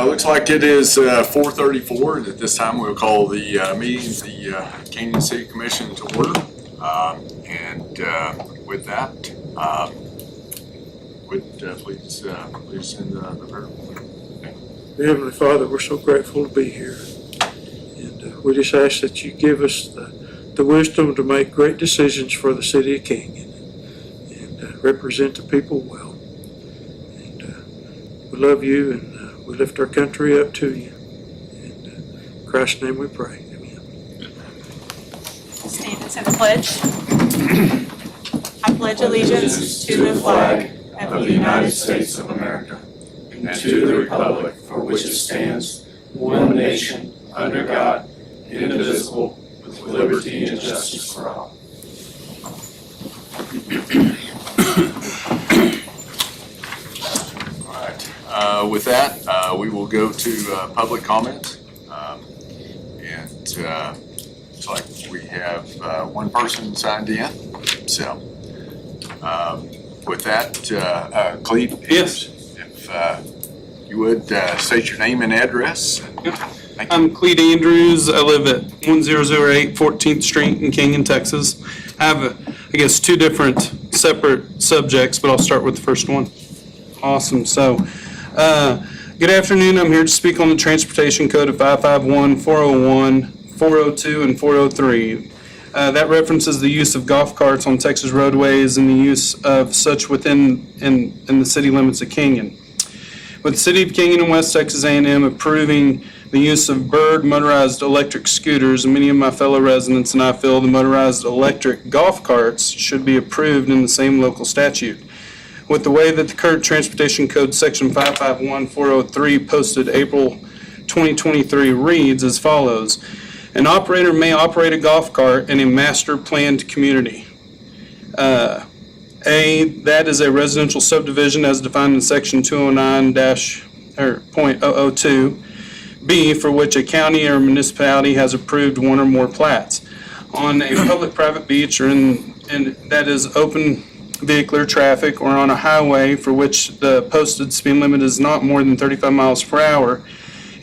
Looks like it is 4:34, and at this time we'll call the meeting, the Canyon City Commission to order. With that, please send the prayer. Dear Heavenly Father, we're so grateful to be here. And we just ask that you give us the wisdom to make great decisions for the city of Canyon and represent the people well. And we love you, and we lift our country up to you. In Christ's name we pray. Amen. Stand and say the pledge. I pledge allegiance to the flag of the United States of America and to the republic for which it stands, one nation, under God, indivisible, with liberty and justice for all. All right. With that, we will go to public comment. It's like we have one person signed in. So with that, Cleve, yes, if you would state your name and address. I'm Clete Andrews. I live at 1008 14th Street in Canyon, Texas. I have, I guess, two different separate subjects, but I'll start with the first one. Awesome. So, good afternoon. I'm here to speak on the Transportation Code of 551, 401, 402, and 403. That references the use of golf carts on Texas roadways and the use of such within in the city limits of Canyon. With the City of Canyon and West Texas A&M approving the use of Bird motorized electric scooters, many of my fellow residents and I feel the motorized electric golf carts should be approved in the same local statute. With the way that the current Transportation Code Section 551-403 posted April 2023 reads as follows: an operator may operate a golf cart in a master planned community. A, that is a residential subdivision as defined in Section 209-.002. B, for which a county or municipality has approved one or more plats. On a public-private beach or in that is open vehicular traffic, or on a highway for which the posted speed limit is not more than 35 miles per hour,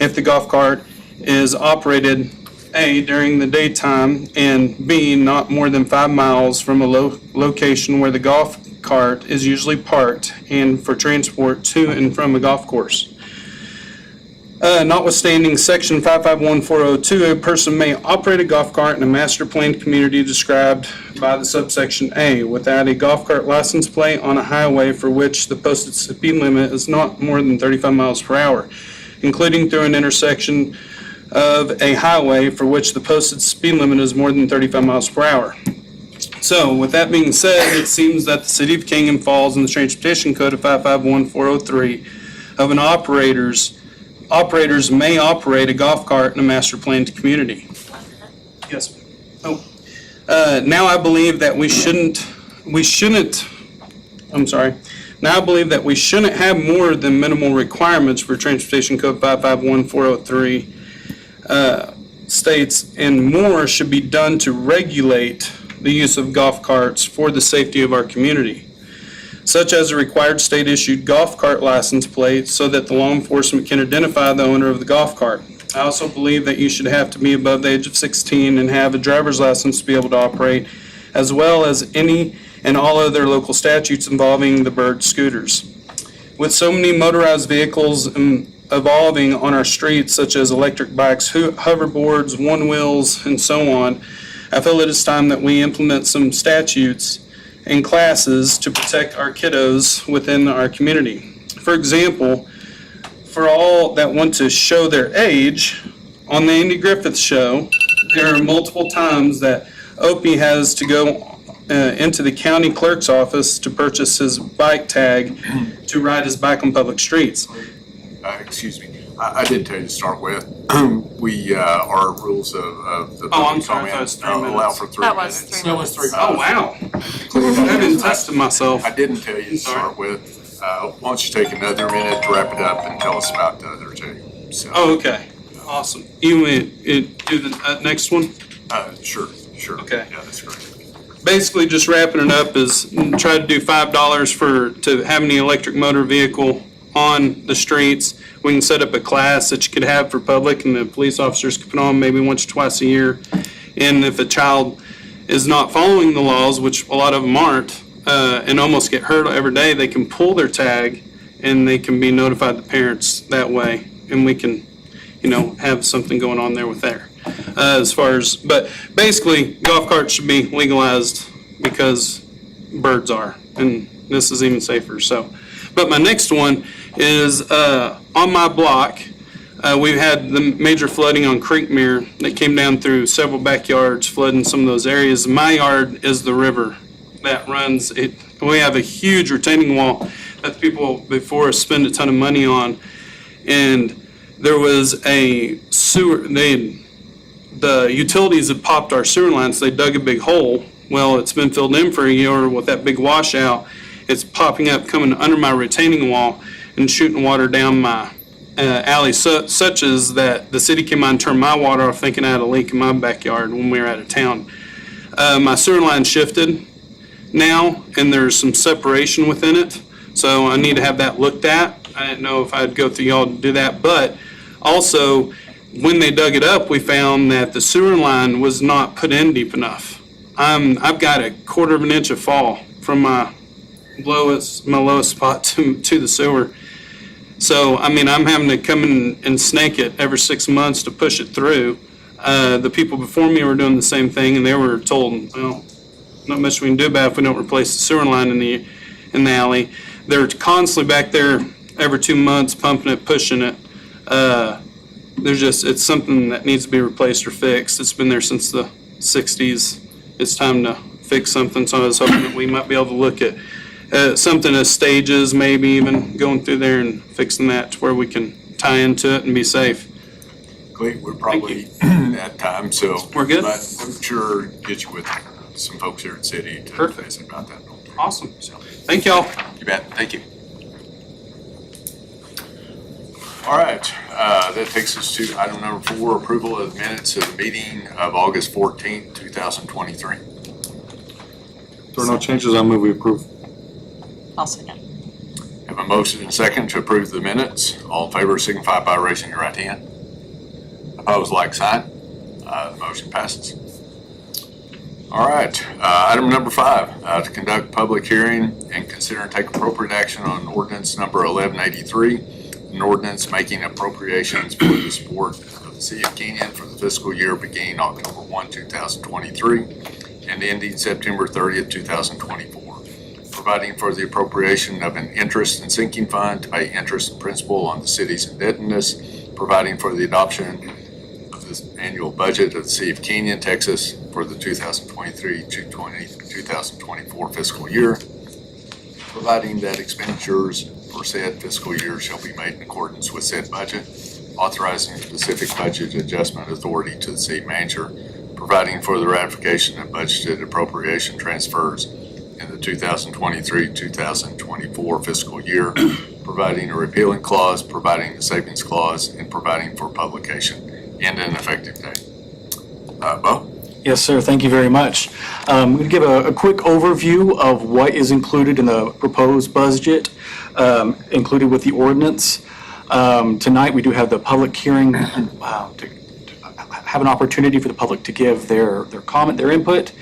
if the golf cart is operated A, during the daytime, and B, not more than 5 miles from a location where the golf cart is usually parked and for transport to and from a golf course. Notwithstanding Section 551-402, a person may operate a golf cart in a master planned community described by the subsection A without a golf cart license plate on a highway for which the posted speed limit is not more than 35 miles per hour, including through an intersection of a highway for which the posted speed limit is more than 35 miles per hour. So, with that being said, it seems that the City of Canyon falls in the Transportation Code of 551-403 of an operators may operate a golf cart in a master planned community. Yes. Oh. Now I believe that Now I believe that we shouldn't have more than minimal requirements for Transportation Code 551-403 states, and more should be done to regulate the use of golf carts for the safety of our community, such as a required state-issued golf cart license plate so that the law enforcement can identify the owner of the golf cart. I also believe that you should have to be above the age of 16 and have a driver's license to be able to operate, as well as any and all other local statutes involving the Bird scooters. With so many motorized vehicles evolving on our streets, such as electric bikes, hoverboards, one-wheels, and so on, I feel it is time that we implement some statutes and classes to protect our kiddos within our community. For example, for all that want to show their age, on the Andy Griffith Show, there are multiple times that Opie has to go into the county clerk's office to purchase his bike tag to ride his bike on public streets. Excuse me. I did tell you to start with. Our rules of the I'm public sorry, comment I thought it was 3 minutes. allow for 3 That minutes. was 3 That was minutes. 3. Oh, wow. I didn't test myself. I didn't tell you to start with. Why don't you take another minute to wrap it up and tell us about the other two? So, Oh, okay. Awesome. You want to do the next one? Sure. Okay. Yeah, that's great. basically just wrapping it up is try to do $5 to have any electric motor vehicle on the streets. We can set up a class that you could have for public and the police officers could put on maybe once or twice a year. And if a child is not following the laws, which a lot of them aren't, and almost get hurt every day, they can pull their tag and they can be notified the parents that way. And we can, have something going on there with there. But basically, golf carts should be legalized because birds are, and this is even safer, so. But my next one is, on my block, we've had the major flooding on Creekmere that came down through several backyards, flooding some of those areas. My yard is the river that runs it. We have a huge retaining wall that people before us spend a ton of money on, and there was a sewer, the utilities had popped our sewer lines, they dug a big hole. Well, it's been filled in for a year with that big washout. It's popping up, coming under my retaining wall and shooting water down my alley, such as that the city came out and turned my water off thinking I had a leak in my backyard when we were out of town. My sewer line shifted now, and there's some separation within it, so I need to have that looked at. I didn't know if I'd go through y'all to do that, but also, when they dug it up, we found that the sewer line was not put in deep enough. I've got a 1/4 of an inch of fall from my lowest spot to the sewer. So, I'm having to come in and snake it every 6 months to push it through. The people before me were doing the same thing, and they were told, well, not much we can do about it if we don't replace the sewer line in the alley. They're constantly back there every 2 months pumping it, pushing it. It's something that needs to be replaced or fixed. It's been there since the 60s. It's time to fix something, so I was hoping that we might be able to look at something as stages, maybe even going through there and fixing that to where we can tie into it and be safe. Clete, we're probably at time, so. We're good? But I'm sure get you with some folks here at City to Perfect. visit about that. Awesome. Thank y'all. You bet, thank you. All right, that takes us to item number 4, approval of the minutes of the meeting of August 14th, 2023. If there are no changes, I move we approve. I'll second. Have a motion and second to approve the minutes. All in favor signify by raising your right hand. Opposed, like sign. The motion passes. All right, item number 5, to conduct public hearing and consider and take appropriate action on ordinance number 1183, an ordinance making appropriations for the support of the City of Kenyon for the fiscal year beginning October 1, 2023 and ending September 30th, 2024. Providing for the appropriation of an interest and sinking fund to pay interest and principal on the city's indebtedness, providing for the adoption of this annual budget of the City of Kenyon, Texas for the 2023-2024 fiscal year, providing that expenditures for said fiscal year shall be made in accordance with said budget, authorizing specific budget adjustment authority to the city manager, providing for the ratification of budgeted appropriation transfers in the 2023-2024 fiscal year, providing a repealing clause, providing a savings clause, and providing for publication and an effective date. Bo? Yes, sir. Thank you very much. I'm going to give a quick overview of what is included in the proposed budget, included with the ordinance. Tonight, we do have the public hearing to have an opportunity for the public to give their comment, their input.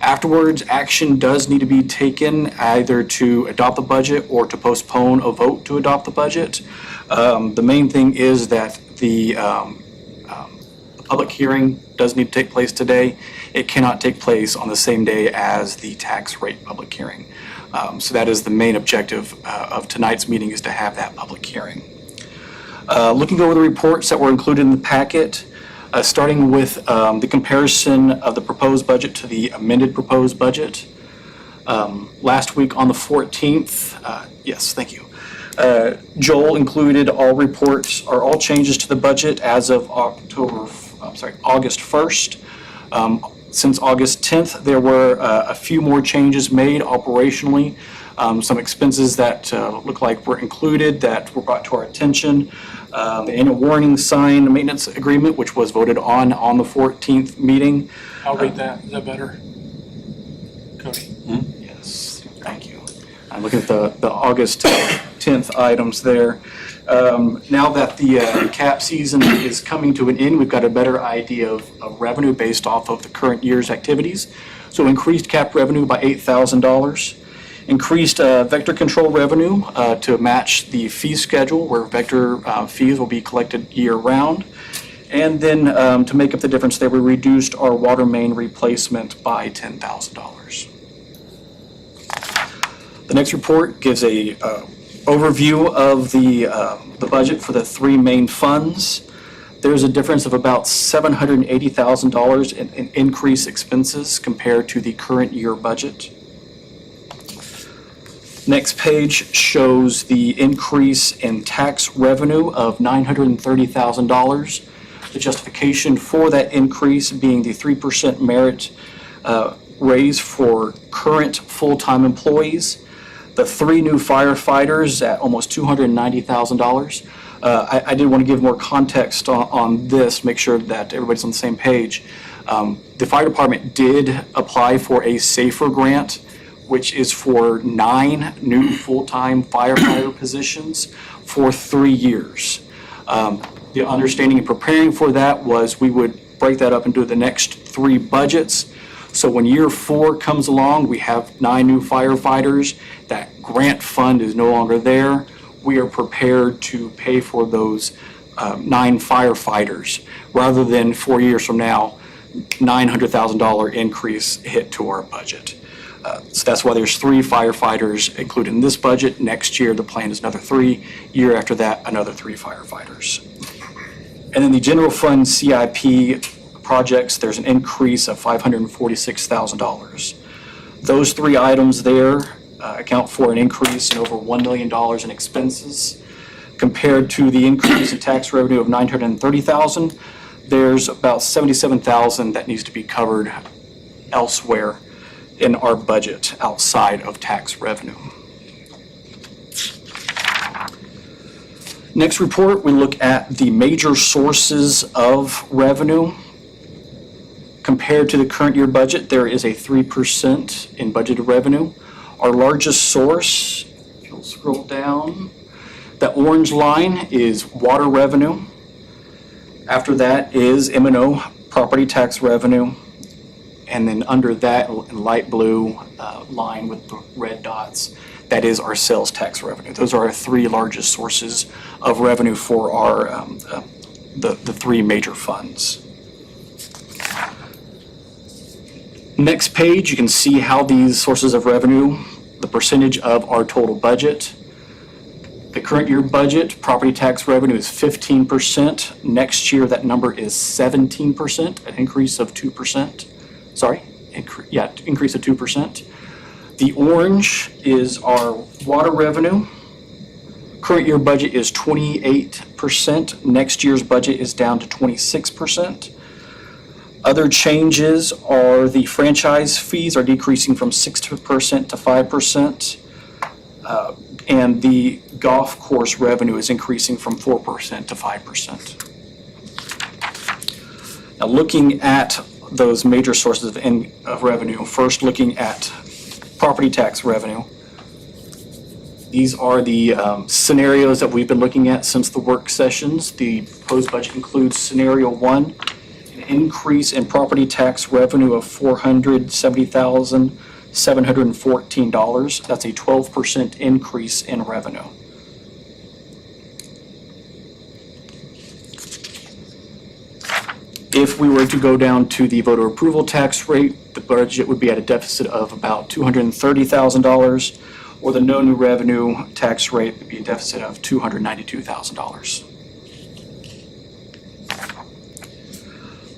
Afterwards, action does need to be taken either to adopt the budget or to postpone a vote to adopt the budget. The main thing is that the public hearing does need to take place today. It cannot take place on the same day as the tax rate public hearing. So that is the main objective of tonight's meeting, is to have that public hearing. Looking over the reports that were included in the packet, starting with the comparison of the proposed budget to the amended proposed budget. Last week on the 14th, yes, thank you. Joel included all reports or all changes to the budget as of August 1st. Since August 10th, there were a few more changes made operationally. Some expenses that look like were included that were brought to our attention. The annual warning sign maintenance agreement, which was voted on the 14th meeting. I'll read that. Is that better? Cody? Yes, thank you. I'm looking at the August 10th items there. Now that the cap season is coming to an end, we've got a better idea of revenue based off of the current year's activities. So increased cap revenue by $8,000. Increased vector control revenue to match the fee schedule where vector fees will be collected year-round. And then to make up the difference there, we reduced our water main replacement by $10,000. The next report gives a overview of the budget for the three main funds. There's a difference of about $780,000 in increased expenses compared to the current year budget. Next page shows the increase in tax revenue of $930,000. The justification for that increase being the 3% merit raise for current full-time employees, the three new firefighters at almost $290,000. I did want to give more context on this, make sure that everybody's on the same page. The fire department did apply for a SAFER grant, which is for 9 new full-time firefighter positions for 3 years. The understanding in preparing for that was we would break that up into the next 3 budgets. So when year 4 comes along, we have 9 new firefighters. That grant fund is no longer there. We are prepared to pay for those 9 firefighters rather than 4 years from now, $900,000 increase hit to our budget. So that's why there's 3 firefighters included in this budget. Next year, the plan is another 3. Year after that, another 3 firefighters. And then the general fund CIP projects, there's an increase of $546,000. Those 3 items there account for an increase in over $1 million in expenses. Compared to the increase in tax revenue of $930,000, there's about $77,000 that needs to be covered elsewhere in our budget outside of tax revenue. Next report, we look at the major sources of revenue. Compared to the current year budget, there is a 3% in budgeted revenue. Our largest source, if you'll scroll down, that orange line is water revenue. After that is M&O property tax revenue. And then under that, in light blue line with the red dots, that is our sales tax revenue. Those are our 3 largest sources of revenue for our the 3 major funds. Next page, you can see how these sources of revenue, the percentage of our total budget. The current year budget, property tax revenue is 15%. Next year, that number is 17%, an increase of 2%. Sorry, increase of 2%. The orange is our water revenue. Current year budget is 28%. Next year's budget is down to 26%. Other changes are the franchise fees are decreasing from 6% to 5%. And the golf course revenue is increasing from 4% to 5%. Now looking at those major sources of revenue, first looking at property tax revenue. These are the scenarios that we've been looking at since the work sessions. The proposed budget includes scenario 1, an increase in property tax revenue of $470,714. That's a 12% increase in revenue. If we were to go down to the voter approval tax rate, the budget would be at a deficit of about $230,000, or the no new revenue tax rate would be a deficit of $292,000.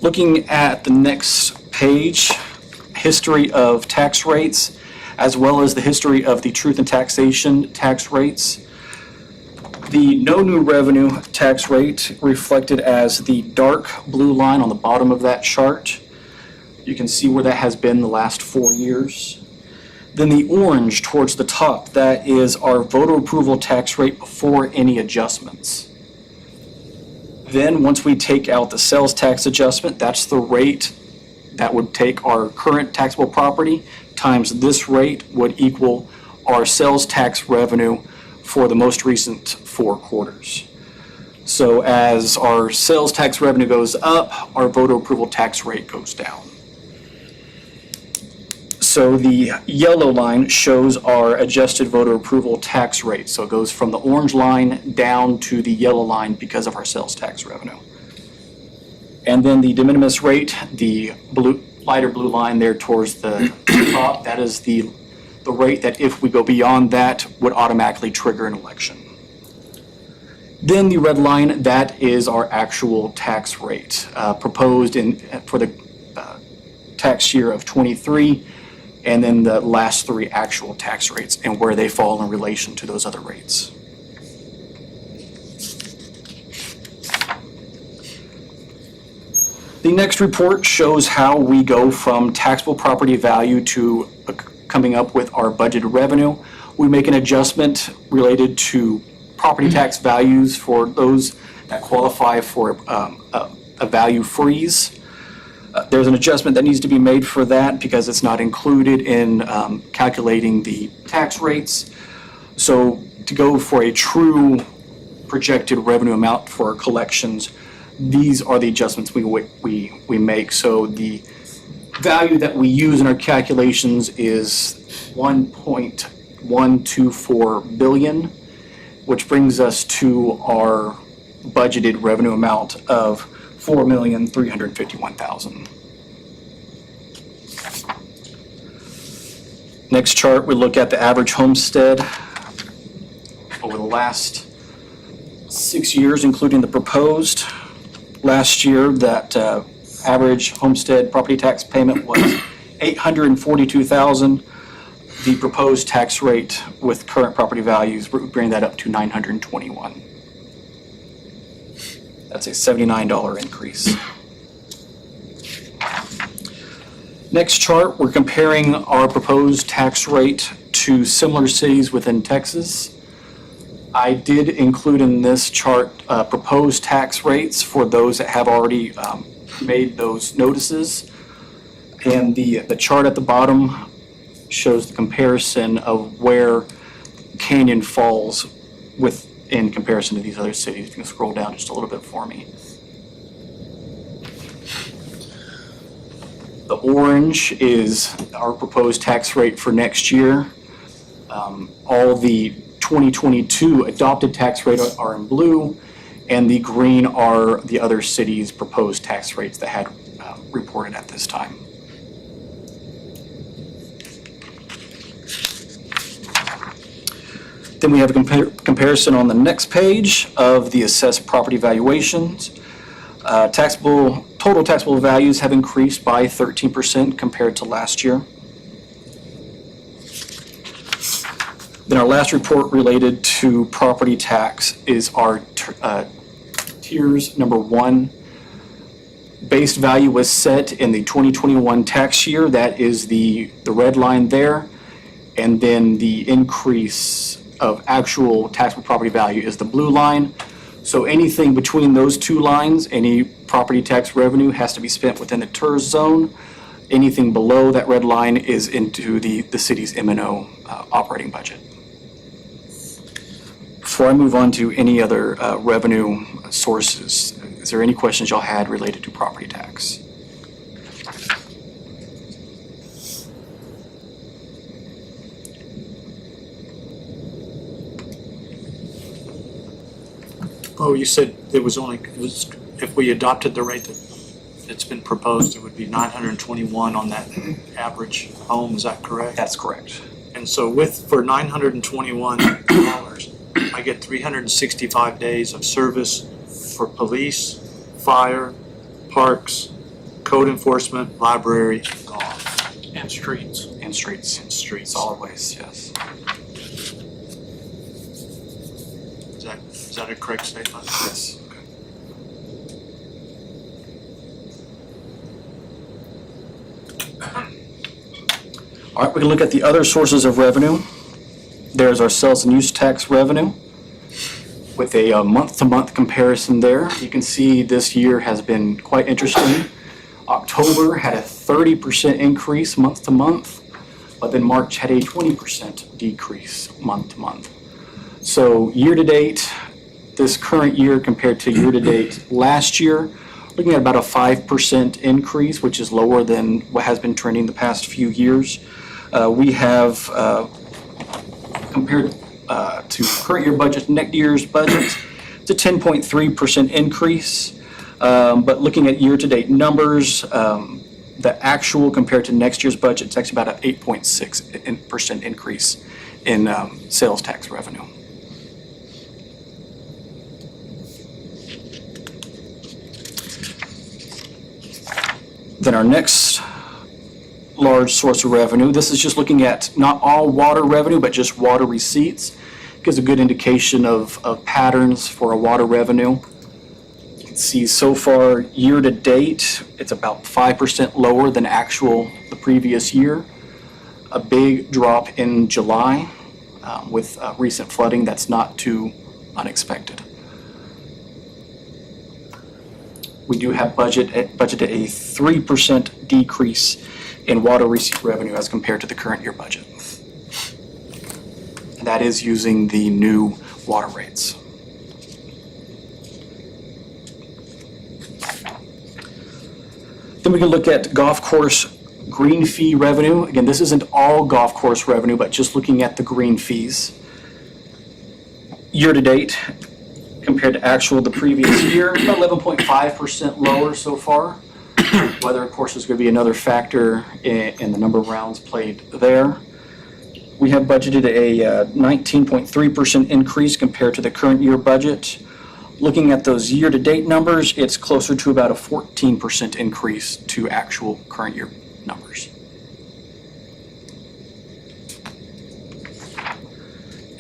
Looking at the next page, history of tax rates, as well as the history of the truth in taxation tax rates. The no new revenue tax rate reflected as the dark blue line on the bottom of that chart. You can see where that has been the last 4 years. Then the orange towards the top, that is our voter approval tax rate before any adjustments. Then once we take out the sales tax adjustment, that's the rate that would take our current taxable property times this rate would equal our sales tax revenue for the most recent 4 quarters. So as our sales tax revenue goes up, our voter approval tax rate goes down. So the yellow line shows our adjusted voter approval tax rate. So it goes from the orange line down to the yellow line because of our sales tax revenue. And then the de minimis rate, the lighter blue line there towards the top, that is the rate that if we go beyond that would automatically trigger an election. Then the red line, that is our actual tax rate proposed for the tax year of '23, and then the last 3 actual tax rates and where they fall in relation to those other rates. The next report shows how we go from taxable property value to coming up with our budgeted revenue. We make an adjustment related to property tax values for those that qualify for a value freeze. There's an adjustment that needs to be made for that because it's not included in calculating the tax rates. So to go for a true projected revenue amount for our collections, these are the adjustments we make. So the value that we use in our calculations is 1.124 billion, which brings us to our budgeted revenue amount of $4,351,000. Next chart, we look at the average homestead over the last 6 years, including the proposed. Last year, that average homestead property tax payment was $842,000. The proposed tax rate with current property values would bring that up to $921. That's a $79 increase. Next chart, we're comparing our proposed tax rate to similar cities within Texas. I did include in this chart proposed tax rates for those that have already made those notices. And the chart at the bottom shows the comparison of where Canyon falls in comparison to these other cities. If you can scroll down just a little bit for me. The orange is our proposed tax rate for next year. All the 2022 adopted tax rates are in blue, and the green are the other cities' proposed tax rates that had reported at this time. Then we have a comparison on the next page of the assessed property valuations. Total taxable values have increased by 13% compared to last year. Then our last report related to property tax is our tiers number 1. Base value was set in the 2021 tax year. That is the red line there. And then the increase of actual taxable property value is the blue line. So anything between those 2 lines, any property tax revenue has to be spent within the TERS zone. Anything below that red line is into the city's M&O operating budget. Before I move on to any other revenue sources, is there any questions y'all had related to property tax? Oh, you said it was if we adopted the rate that's been proposed, it would be 921 on that average home, is that correct? That's correct. And so for $921, I get 365 days of service for police, fire, parks, code enforcement, library, and golf. And streets. And streets. And streets. Solid waste, yes. Is that a correct statement? Yes. All right, we can look at the other sources of revenue. There's our sales and use tax revenue with a month-to-month comparison there. You can see this year has been quite interesting. October had a 30% increase month to month. but then March had a 20% decrease month to month. So year-to-date, this current year compared to year-to-date last year, looking at about a 5% increase, which is lower than what has been trending the past few years. We have, compared to current year budget, next year's budget, it's a 10.3% increase. But looking at year-to-date numbers, the actual compared to next year's budget, it's actually about an 8.6% increase in sales tax revenue. Then our next large source of revenue, this is just looking at not all water revenue, but just water receipts. Gives a good indication of patterns for a water revenue. You can see so far year to date, it's about 5% lower than actual the previous year. A big drop in July with recent flooding. That's not too unexpected. We do have budgeted a 3% decrease in water receipt revenue as compared to the current year budget. And that is using the new water rates. Then we can look at golf course green fee revenue. Again, this isn't all golf course revenue, but just looking at the green fees. Year to date, compared to actual the previous year, about 11.5% lower so far. Weather, of course, is going to be another factor in the number of rounds played there. We have budgeted a 19.3% increase compared to the current year budget. Looking at those year-to-date numbers, it's closer to about a 14% increase to actual current year numbers.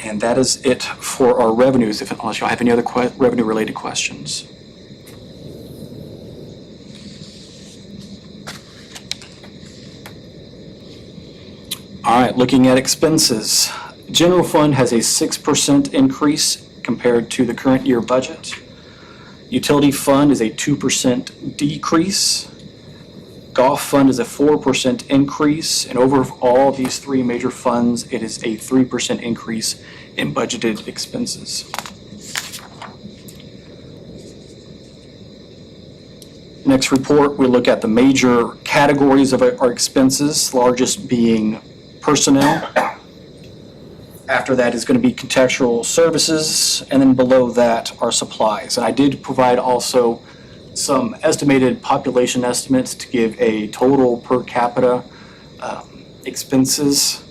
And that is it for our revenues, unless you have any other revenue-related questions. All right, looking at expenses. General fund has a 6% increase compared to the current year budget. Utility fund is a 2% decrease. Golf fund is a 4% increase, and overall these three major funds, it is a 3% increase in budgeted expenses. Next report, we look at the major categories of our expenses, largest being personnel. After that is going to be contextual services, and then below that are supplies. And I did provide also some estimated population estimates to give a total per capita expenses.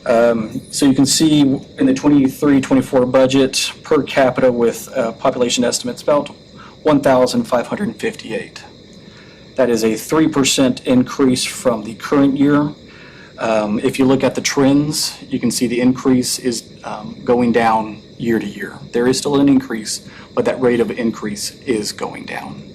So you can see in the 23-24 budget per capita with population estimates about 1,558. That is a 3% increase from the current year. If you look at the trends, you can see the increase is going down year to year. There is still an increase, but that rate of increase is going down.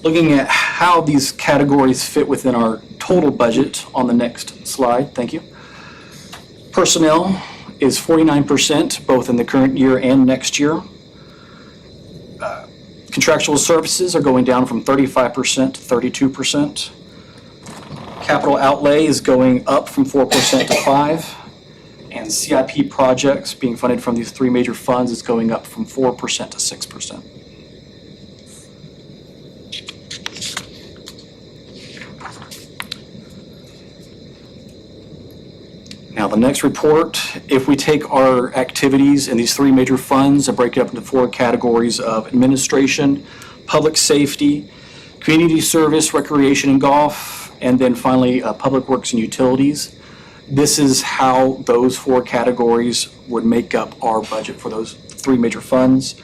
Looking at how these categories fit within our total budget on the next slide, thank you. Personnel is 49%, both in the current year and next year. Contractual services are going down from 35% to 32%. Capital outlay is going up from 4% to 5%. And CIP projects being funded from these three major funds is going up from 4% to 6%. Now the next report, if we take our activities in these three major funds and break it up into four categories of administration, public safety, community service, recreation and golf, and then finally public works and utilities. This is how those four categories would make up our budget for those three major funds.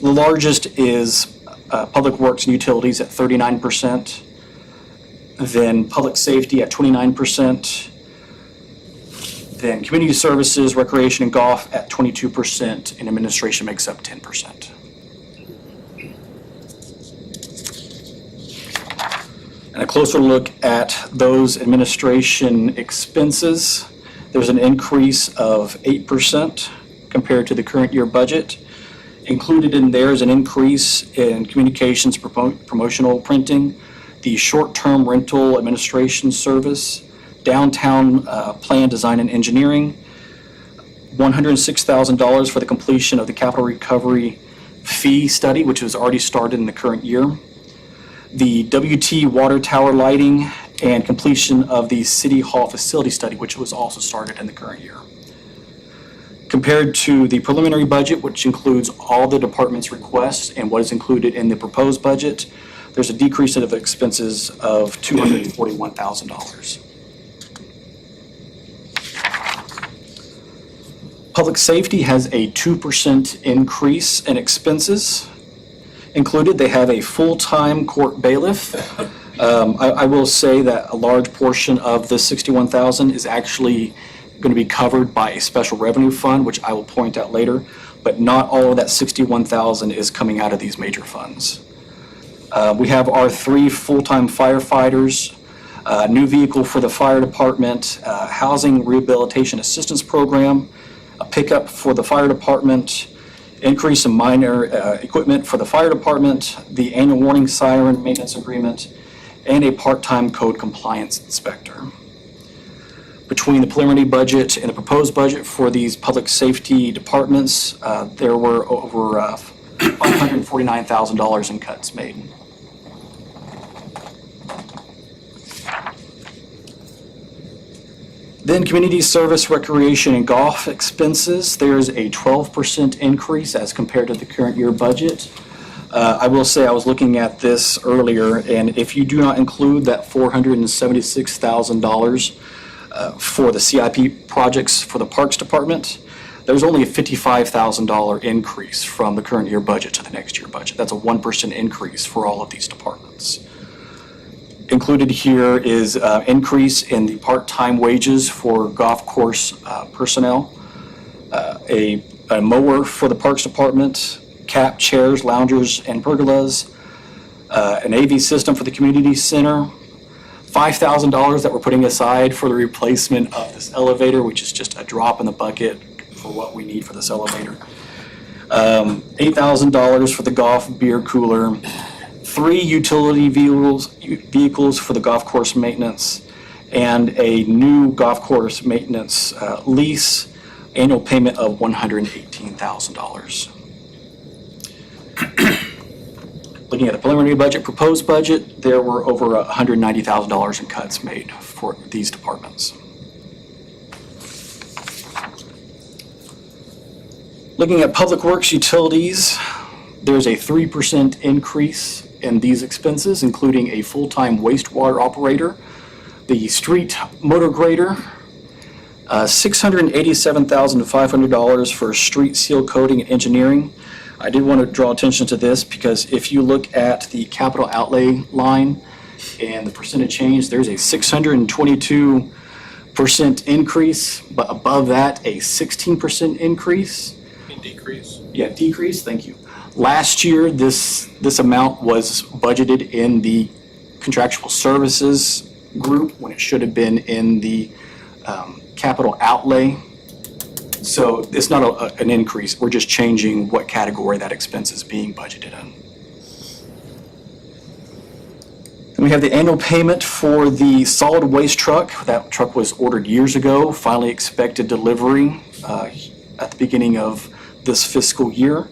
The largest is public works and utilities at 39%, then public safety at 29%, then community services, recreation, and golf at 22%, and administration makes up 10%. And a closer look at those administration expenses, there's an increase of 8% compared to the current year budget. Included in there is an increase in communications promotional printing, the short-term rental administration service, downtown plan design and engineering, $106,000 for the completion of the capital recovery fee study, which was already started in the current year, the WT water tower lighting, and completion of the City Hall facility study, which was also started in the current year. Compared to the preliminary budget, which includes all the department's requests and what is included in the proposed budget, there's a decrease of expenses of $241,000. Public safety has a 2% increase in expenses. Included, they have a full-time court bailiff. I will say that a large portion of the $61,000 is actually going to be covered by a special revenue fund, which I will point out later, but not all of that $61,000 is coming out of these major funds. We have our 3 full-time firefighters, new vehicle for the fire department, housing rehabilitation assistance program, a pickup for the fire department, increase in minor equipment for the fire department, the annual warning siren maintenance agreement, and a part-time code compliance inspector. Between the preliminary budget and the proposed budget for these public safety departments, there were over $549,000 in cuts made. Then community service, recreation, and golf expenses, there's a 12% increase as compared to the current year budget. I will say I was looking at this earlier, and if you do not include that $476,000 for the CIP projects for the Parks Department, there's only a $55,000 increase from the current year budget to the next year budget. That's a 1% increase for all of these departments. Included here is increase in the part-time wages for golf course personnel, a mower for the Parks Department, cap, chairs, loungers, and pergolas, an AV system for the community center, $5,000 that we're putting aside for the replacement of this elevator, which is just a drop in the bucket for what we need for this elevator. $8,000 for the golf beer cooler, 3 utility vehicles for the golf course maintenance, and a new golf course maintenance lease, annual payment of $118,000. Looking at the preliminary budget, proposed budget, there were over $190,000 in cuts made for these departments. Looking at public works utilities, there's a 3% increase in these expenses, including a full-time wastewater operator, the street motor grader, $687,500 for street seal coating and engineering. I did want to draw attention to this because if you look at the capital outlay line and the percentage change, there's a 622% increase, but above that, a 16% increase. Decrease. Yeah, decrease, thank you. Last year, this amount was budgeted in the contractual services group when it should have been in the capital outlay. So it's not an increase, we're just changing what category that expense is being budgeted in. And we have the annual payment for the solid waste truck. That truck was ordered years ago, finally expected delivery at the beginning of this fiscal year.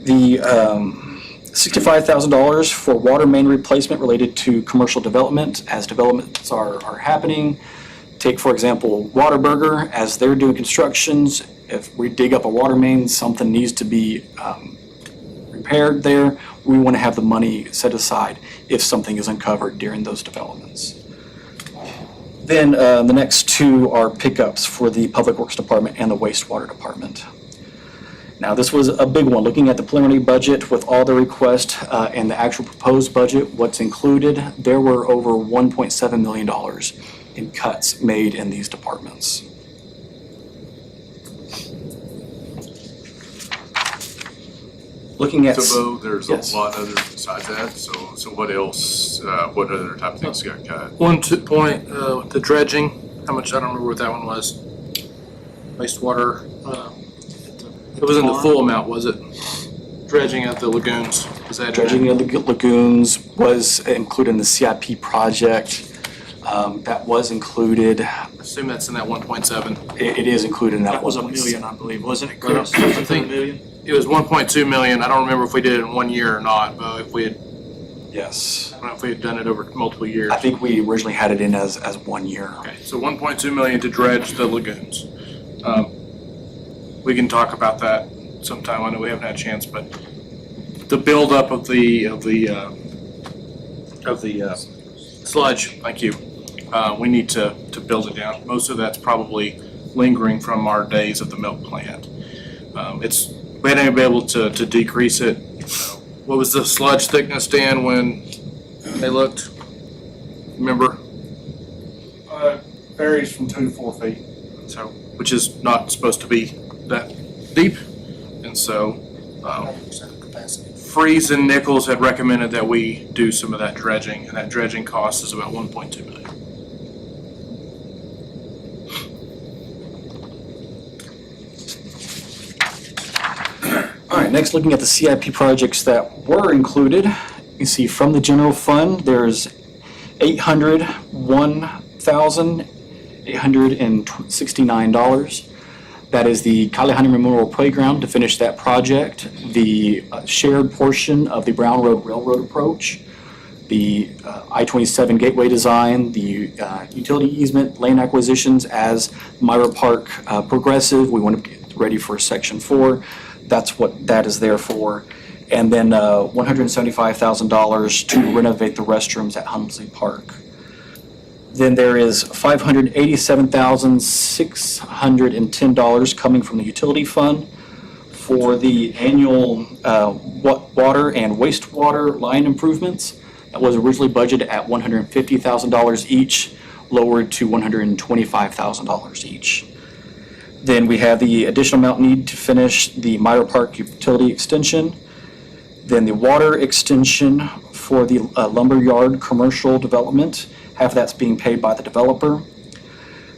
The $65,000 for water main replacement related to commercial development as developments are happening. Take, for example, Whataburger, as they're doing constructions, if we dig up a water main, something needs to be repaired there, we want to have the money set aside if something is uncovered during those developments. Then the next 2 are pickups for the Public Works Department and the Wastewater Department. Now, this was a big one. Looking at the preliminary budget with all the requests and the actual proposed budget, what's included, there were over $1.7 million in cuts made in these departments. Looking at... So, Bo, there's Yes. a lot other besides that, so what else, what other type of things got cut? One point, the dredging, how much, I don't remember what that one was. Wastewater, It wasn't the full amount, was it? Dredging at the lagoons, was that? Dredging of the lagoons was included in the CIP project. That was included, I assume that's in that 1.7. it is included in that. That was a 1.6. million, I believe, wasn't it, Chris? I Was it a think- million? It was 1.2 million. I don't remember if we did it in 1 year or not, but if we had, Yes. I don't know if we had done it over multiple years. I think we originally had it in as 1 year. Okay, so 1.2 million to dredge the lagoons. We can talk about that sometime. I know we haven't had a chance, but the buildup of the sludge, thank you. We need to build it down. Most of that's probably lingering from our days of the milk plant. We hadn't been able to decrease it. What was the sludge thickness, Dan, when they looked? Remember? Varies from 2 to 4 feet. So, which is not supposed to be that deep. And so, Freeze and Nichols had recommended that we do some of that dredging, and that dredging cost is about 1.2 million. All right, next looking at the CIP projects that were included, you see from the general fund, there's $801,869. That is the Kalihani Memorial Playground to finish that project, the shared portion of the Brown Road Railroad approach, the I-27 gateway design, the utility easement, lane acquisitions as Myra Park progressive. We want to get ready for Section 4. That's what that is there for. And then $175,000 to renovate the restrooms at Humsley Park. Then there is $587,610 coming from the utility fund for the annual water and wastewater line improvements. That was originally budgeted at $150,000 each, lowered to $125,000 each. Then we have the additional amount needed to finish the Myra Park utility extension. Then the water extension for the lumberyard commercial development. Half of that's being paid by the developer.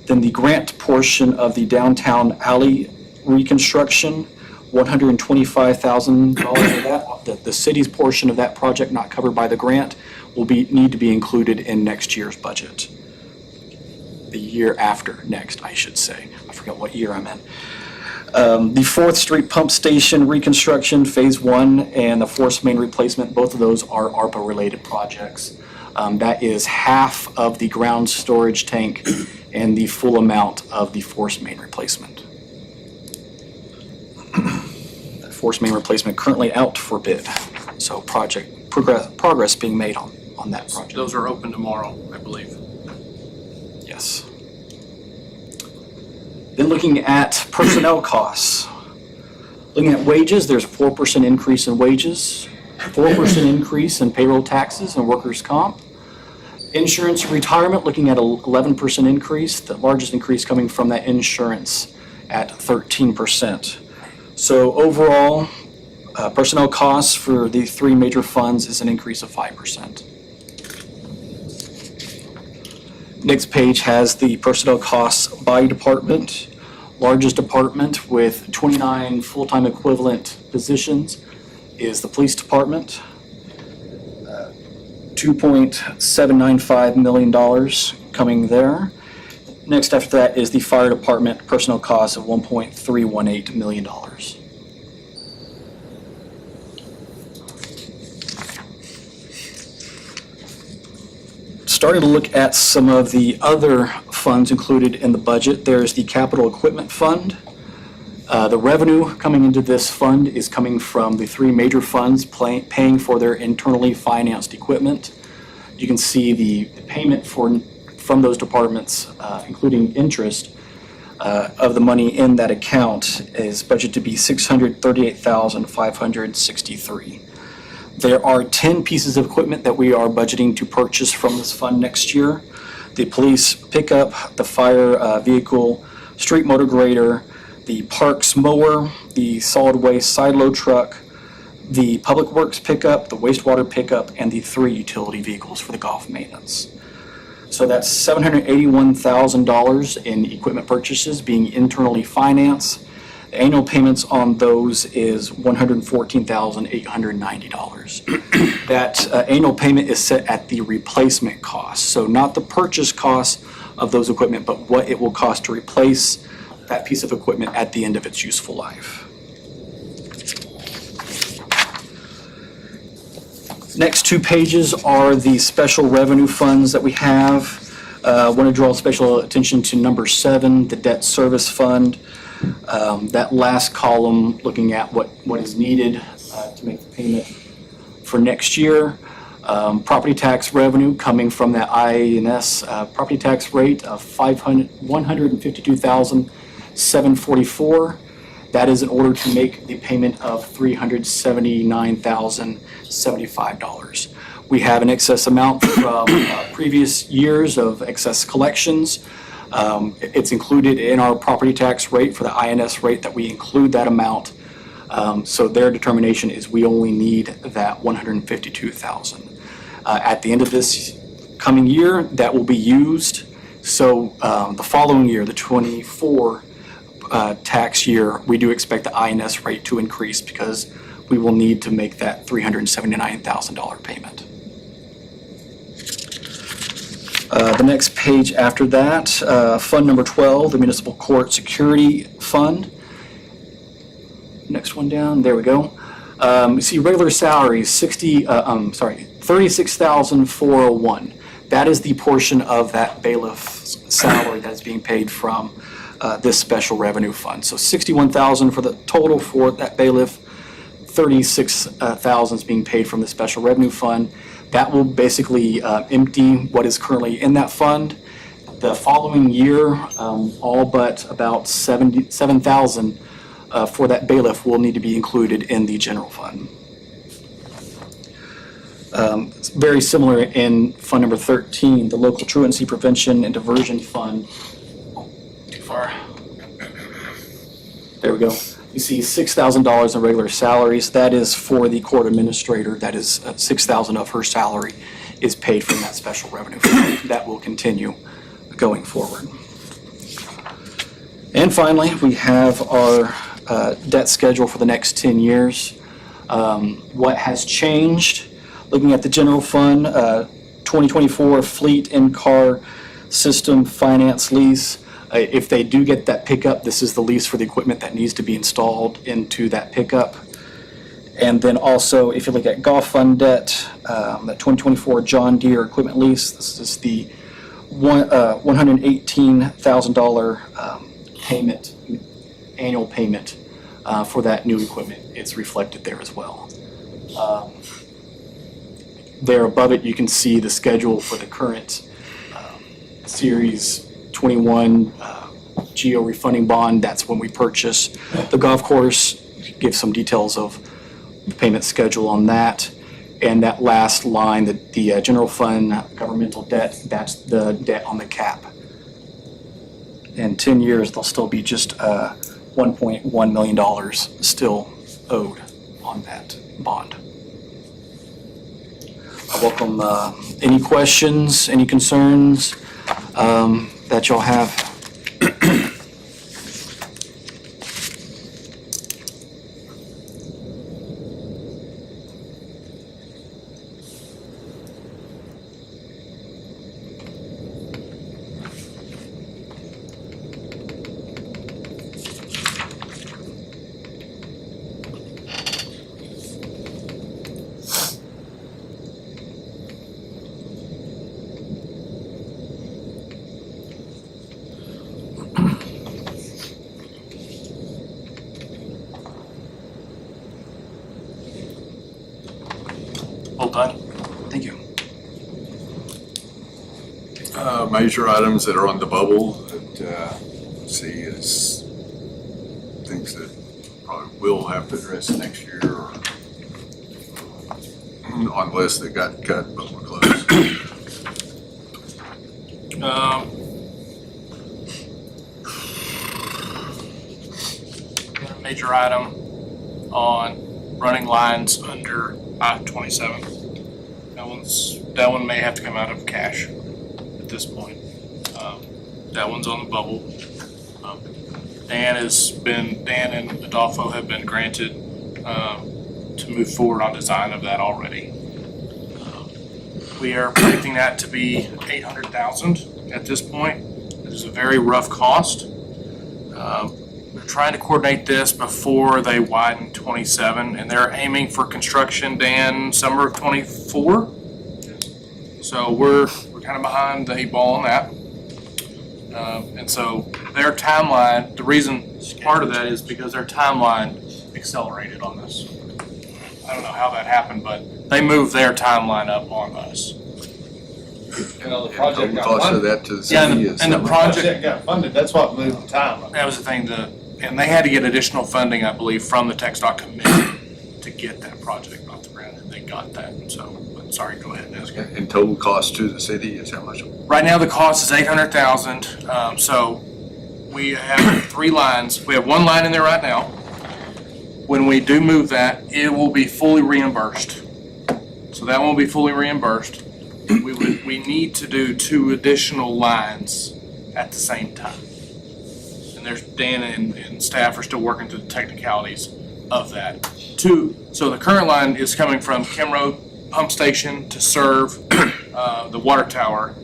Then the grant portion of the downtown alley reconstruction, $125,000 of that. The city's portion of that project not covered by the grant will need to be included in next year's budget. The year after next, I should say. I forgot what year I'm in. The 4th Street Pump Station reconstruction, Phase 1, and the force main replacement, both of those are ARPA-related projects. That is half of the ground storage tank and the full amount of the force main replacement. That force main replacement currently out for bid, so progress being made on that project. Those are open tomorrow, I believe. Yes. Then looking at personnel costs. Looking at wages, there's a 4% increase in wages, 4% increase in payroll taxes and workers' comp. Insurance retirement, looking at an 11% increase, the largest increase coming from that insurance at 13%. So overall, personnel costs for the 3 major funds is an increase of 5%. Next page has the personnel costs by department. Largest department with 29 full-time equivalent positions is the police department. $2.795 million coming there. Next after that is the fire department personnel costs of $1.318 million. Starting to look at some of the other funds included in the budget. There's the capital equipment fund. The revenue coming into this fund is coming from the 3 major funds paying for their internally financed equipment. You can see the payment from those departments, including interest, of the money in that account is budgeted to be $638,563. There are 10 pieces of equipment that we are budgeting to purchase from this fund next year. The police pickup, the fire vehicle, street motor grader, the parks mower, the solid waste side load truck, the public works pickup, the wastewater pickup, and the 3 utility vehicles for the golf maintenance. So that's $781,000 in equipment purchases being internally financed. Annual payments on those is $114,890. That annual payment is set at the replacement cost, so not the purchase cost of those equipment, but what it will cost to replace that piece of equipment at the end of its useful life. Next two pages are the special revenue funds that we have. I want to draw special attention to number 7, the debt service fund. That last column, looking at what is needed to make the payment for next year. Property tax revenue coming from that INS property tax rate of $152,744. That is in order to make the payment of $379,075. We have an excess amount from previous years of excess collections. It's included in our property tax rate for the INS rate that we include that amount. So their determination is we only need that $152,000. At the end of this coming year, that will be used. So the following year, the 24 tax year, we do expect the INS rate to increase because we will need to make that $379,000 payment. The next page after that, fund number 12, the Municipal Court Security Fund. Next one down, there we go. You see regular salaries, $36,401. That is the portion of that bailiff's salary that is being paid from this special revenue fund. So $61,000 for the total for that bailiff, $36,000 is being paid from the special revenue fund. That will basically empty what is currently in that fund. The following year, all but about $7,000 for that bailiff will need to be included in the general fund. It's very similar in fund number 13, the Local Truancy Prevention and Diversion Fund. Too far. There we go. You see $6,000 in regular salaries. That is for the court administrator. That is $6,000 of her salary is paid from that special revenue fund. That will continue going forward. And finally, we have our debt schedule for the next 10 years. What has changed? Looking at the general fund, 2024 fleet and car system finance lease. If they do get that pickup, this is the lease for the equipment that needs to be installed into that pickup. And then also, if you look at golf fund debt, that 2024 John Deere equipment lease, this is the $118,000 payment, annual payment for that new equipment. It's reflected there as well. There above it, you can see the schedule for the current Series 21 GEO refunding bond. That's when we purchase the golf course. Give some details of the payment schedule on that. And that last line, the general fund governmental debt, that's the debt on the cap. In 10 years, there'll still be just $1.1 million still owed on that bond. I welcome any questions, any concerns that y'all have. All done. Thank you. Major items that are on the bubble that see is things that probably will have to address next year or on the list that got cut but we're close. Got a major item on running lines under I-27. That one may have to come out of cash at this point. That one's on the bubble. Dan and Adolfo have been granted to move forward on design of that already. We are predicting that to be $800,000 at this point. It is a very rough cost. We're trying to coordinate this before they widen 27, and they're aiming for construction, Dan, summer of 24. So we're kind of behind the 8 ball on that. And so their timeline, the reason part of that is because their timeline accelerated on this. I don't know how that happened, but they moved their timeline up on us. You know, the project got Cost of funded. that to the Yeah, city is. and the Project got funded, that's what moved the timeline. That was the thing, and they had to get additional funding, I believe, from the TxDOT committee to get that project off the ground, and they got that. So, but sorry, go ahead and ask. And total cost to the city is how much? Right now, the cost is $800,000. So we have 3 lines. We have 1 line in there right now. When we do move that, it will be fully reimbursed. So that won't be fully reimbursed. We need to do 2 additional lines at the same time. And there's Dan and staff are still working through the technicalities of that. So the current line is coming from Kim Road Pump Station to serve the water tower.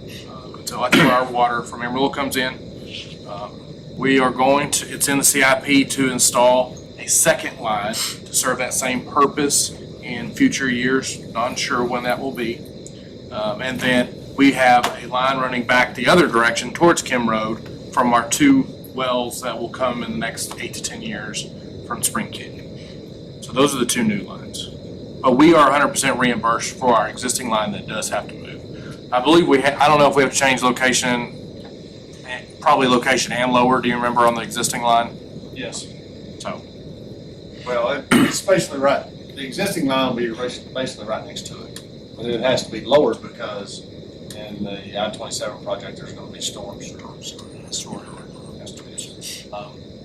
So that's where our water from Amarillo comes in. We are going to, it's in the CIP to install a second line to serve that same purpose in future years. Not sure when that will be. And then we have a line running back the other direction towards Kim Road from our 2 wells that will come in the next 8 to 10 years from Spring Canyon. So those are the 2 new lines. But we are 100% reimbursed for our existing line that does have to move. I believe I don't know if we have to change location, probably location and lower. Do you remember on the existing line? Yes. So, Well, it's basically right, the existing line will be basically right next to it. But it has to be lowered because in the I-27 project, there's gonna be storms.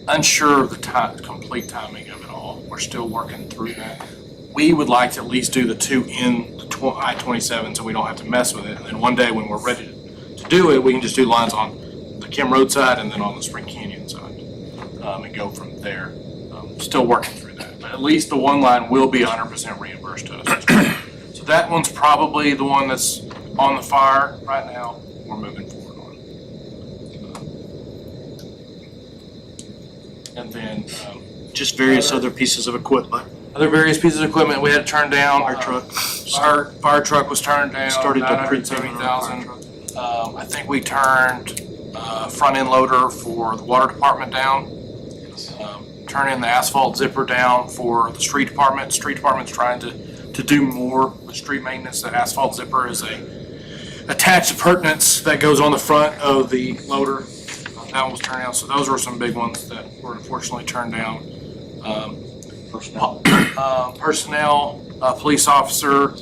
unsure of the complete timing of it all. We're still working through that. We would like to at least do the 2 in the I-27 so we don't have to mess with it. And then one day when we're ready to do it, we can just do lines on the Kim Road side and then on the Spring Canyon side and go from there. Still working through that. But at least the 1 line will be 100% reimbursed to us. So that one's probably the one that's on the fire right now. We're moving forward on. And then Just various other pieces of equipment. other various pieces of equipment we had to turn down. Fire truck. Our fire truck was turned down. Started the pre-payment on our fire $970,000. I think we turned front end loader for the water department down. Turning the asphalt zipper down for the street department. Street department's trying to do more with street maintenance. The asphalt zipper is a attached appurtenance that goes on the front of the loader. That one was turned down. So those were some big ones that were unfortunately turned down. Personnel, police officer,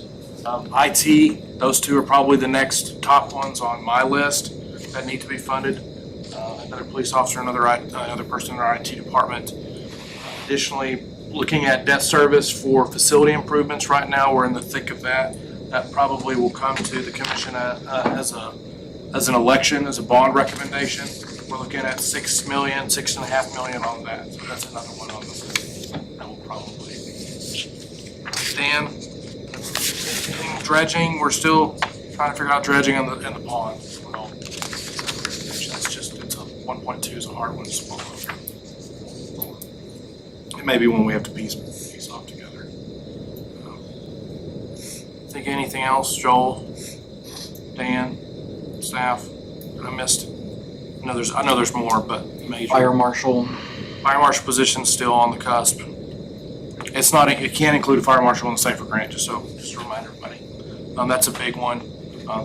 IT, those 2 are probably the next top ones on my list that need to be funded. Another police officer, another person in our IT department. Additionally, looking at debt service for facility improvements right now, we're in the thick of that. That probably will come to the commission as an election, as a bond recommendation. We're looking at $6 million, $6.5 million on that. So that's another one on the list that will probably be. Dan, anything dredging? We're still trying to figure out dredging in the pond. Well, that's just, it's a 1.2 is a hard one to swallow. It may be one we have to piece off together. Think anything else, Joel, Dan, staff, that I missed? I know there's more, but major. Fire marshal. Fire marshal position's still on the cusp. It's not, it can't include a fire marshal in the SAFER grant, just to remind everybody. That's a big one.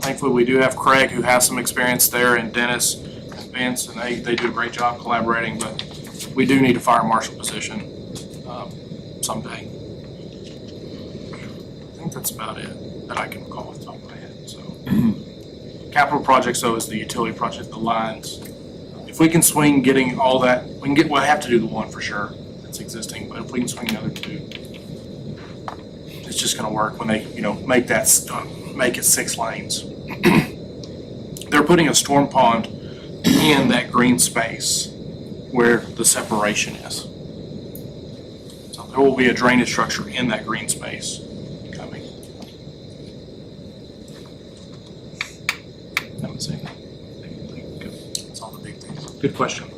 Thankfully, we do have Craig, who has some experience there, and Dennis and Vince, and they do a great job collaborating, but we do need a fire marshal position someday. I think that's about it that I can recall off the top of my head, so. Capital projects, though, is the utility project, the lines. If we can swing getting all that, we'll have to do the 1 for sure that's existing, but if we can swing the other 2, it's just gonna work when they, make it 6 lanes. They're putting a storm pond in that green space. where the separation is. So there will be a drainage structure in that green space coming. That was it. That's all the big things. Good question.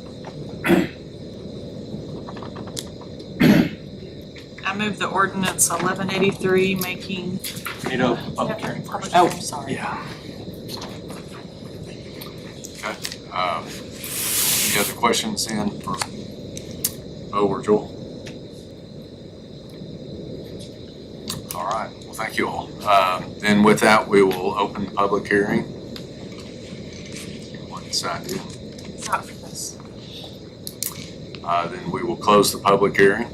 I move the ordinance 1183 making. Need a public hearing first. Oh, sorry. Yeah. Okay. Any other questions then for Bo or Joel? All right, well, thank you all. Then with that, we will open the public hearing. Anyone signed in? Not for this. Then we will close the public hearing.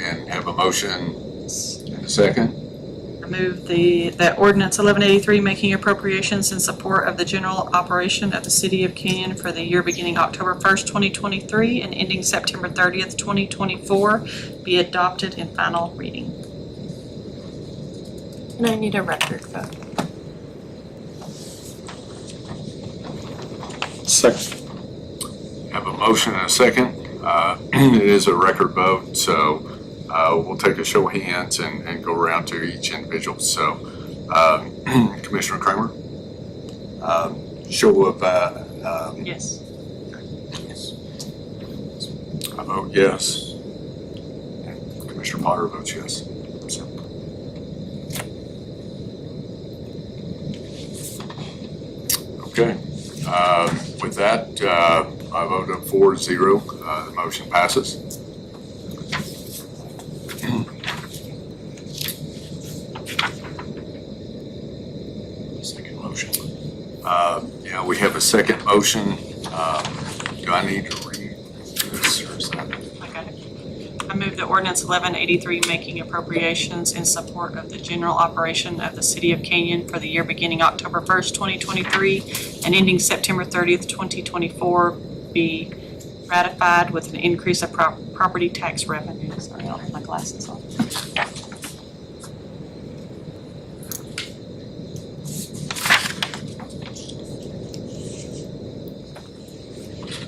And have a motion and a second. I move that ordinance 1183 making appropriations in support of the general operation of the city of Kenyon for the year beginning October 1st, 2023 and ending September 30th, 2024 be adopted in final reading. And I need a record vote. Second. Have a motion and a second. It is a record vote, so we'll take a show of hands and go around to each individual. So Commissioner Kramer, show of, Yes. I vote yes. And Commissioner Potter votes yes. So. Okay, with that, I vote up 4-0, the motion passes. Second motion. Yeah, we have a second motion. Do I need to read this or is that? I got it. I move the ordinance 1183 making appropriations in support of the general operation of the city of Kenyon for the year beginning October 1st, 2023 and ending September 30th, 2024 be ratified with an increase of property tax revenue. Sorry, I don't have my glasses on.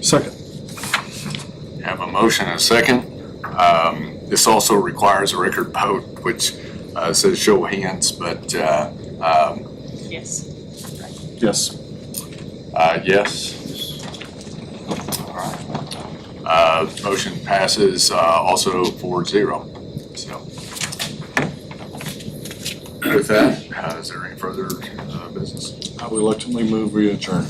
Second. You have a motion and a second. This also requires a record vote, which says show of hands, but Yes. Yes. yes. All right. Motion passes also 4-0. So with that, is there any further business? I reluctantly move we adjourn.